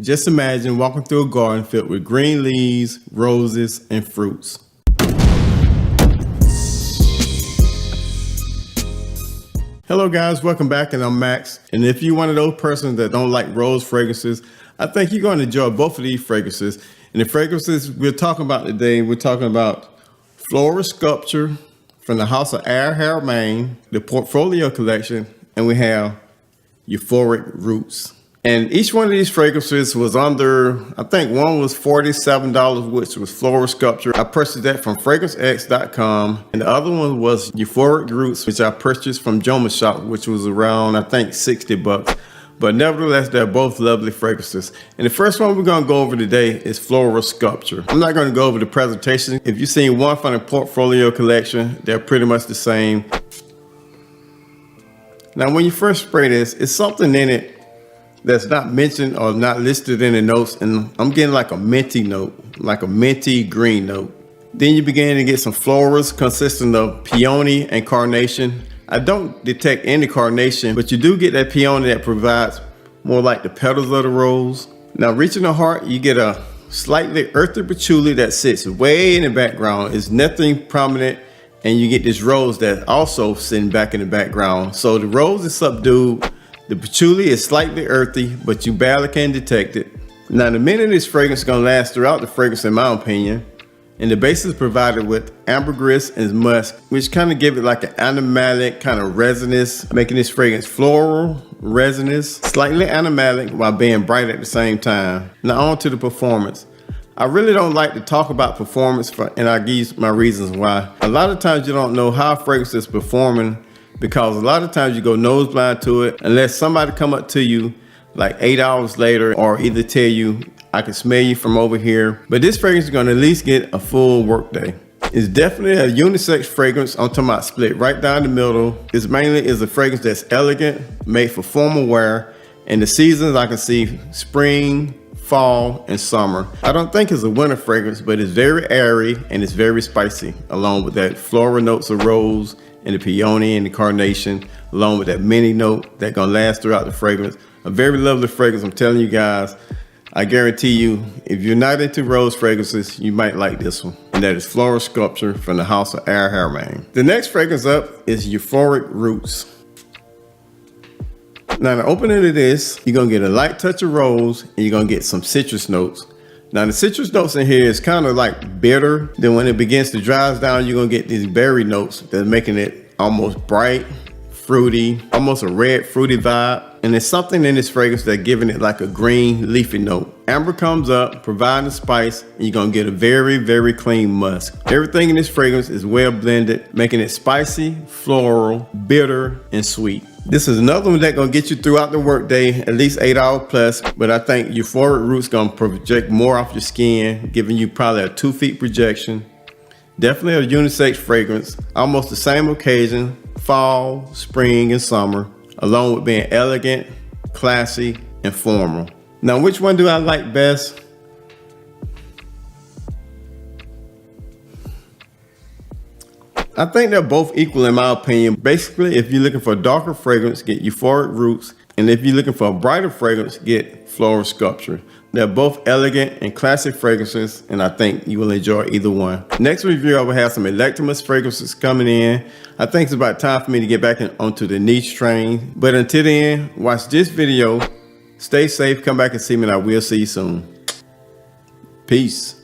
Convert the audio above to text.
Just imagine walking through a garden filled with green leaves, roses, and fruits. Hello guys, welcome back, and I'm Max. And if you're one of those persons that don't like rose fragrances, I think you're going to enjoy both of these fragrances. And the fragrances we're talking about today, we're talking about Floral Sculpture from the house of Haramain, the Portfolio collection, and we have Euphoric Roots. And each one of these fragrances was under, I think one was $47, which was Floral Sculpture. I purchased that from FragranceX.com. And the other one was Euphoric Roots, which I purchased from Joma Shop, which was around, I think, 60 bucks. But nevertheless, they're both lovely fragrances. And the first one we're gonna go over today is Floral Sculpture. I'm not gonna go over the presentation. If you've seen one from the Portfolio collection, they're pretty much the same. Now, when you first spray this, it's something in it that's not mentioned or not listed in the notes, and I'm getting like a minty note, like a minty green note. Then you begin to get some florals consisting of peony and carnation. I don't detect any carnation, but you do get that peony that provides more like the petals of the rose. Now, reaching the heart, you get a slightly earthy patchouli that sits way in the background. It's nothing prominent, and you get this rose that's also sitting back in the background. So the rose is subdued. The patchouli is slightly earthy, but you barely can detect it. Now, the mint of this fragrance is gonna last throughout the fragrance, in my opinion. And the base is provided with ambergris and musk, which kind of give it like an animalic kind of resinous, making this fragrance floral, resinous, slightly animalic while being bright at the same time. Now on to the performance. I really don't like to talk about performance, and I'll give you my reasons why. A lot of times you don't know how a fragrance is performing, because a lot of times you go nose blind to it unless somebody come up to you like 8 hours later or either tell you, I can smell you from over here. But this fragrance is gonna at least get a full work day. It's definitely a unisex fragrance. I'm talking about split right down the middle. It's mainly is a fragrance that's elegant, made for formal wear. And the seasons I can see spring, fall, and summer. I don't think it's a winter fragrance, but it's very airy and it's very spicy, along with that floral notes of rose and the peony and the carnation, along with that mini note that gonna last throughout the fragrance. A very lovely fragrance, I'm telling you guys. I guarantee you, if you're not into rose fragrances, you might like this one. And that is Floral Sculpture from the house of Haramain. The next fragrance up is Euphoric Roots. Now, the opening of this, you're gonna get a light touch of rose and you're gonna get some citrus notes. Now, the citrus notes in here is kind of like bitter. Then when it begins to dry down, you're gonna get these berry notes that's making it almost bright, fruity, almost a red fruity vibe. And there's something in this fragrance that's giving it like a green leafy note. Amber comes up, providing the spice, and you're gonna get a very, very clean musk. Everything in this fragrance is well blended, making it spicy, floral, bitter, and sweet. This is another one that's gonna get you throughout the workday, at least 8 hours plus, but I think Euphoric Roots gonna project more off your skin, giving you probably a 2 feet projection. Definitely a unisex fragrance, almost the same occasion, fall, spring, and summer, along with being elegant, classy, and formal. Now, which one do I like best? I think they're both equal in my opinion. Basically, if you're looking for a darker fragrance, get Euphoric Roots. And if you're looking for a brighter fragrance, get Floral Sculpture. They're both elegant and classic fragrances, and I think you will enjoy either one. Next review, I will have some electromous fragrances coming in. I think it's about time for me to get back onto the niche train. But until then, watch this video. Stay safe, come back and see me, and I will see you soon. Peace.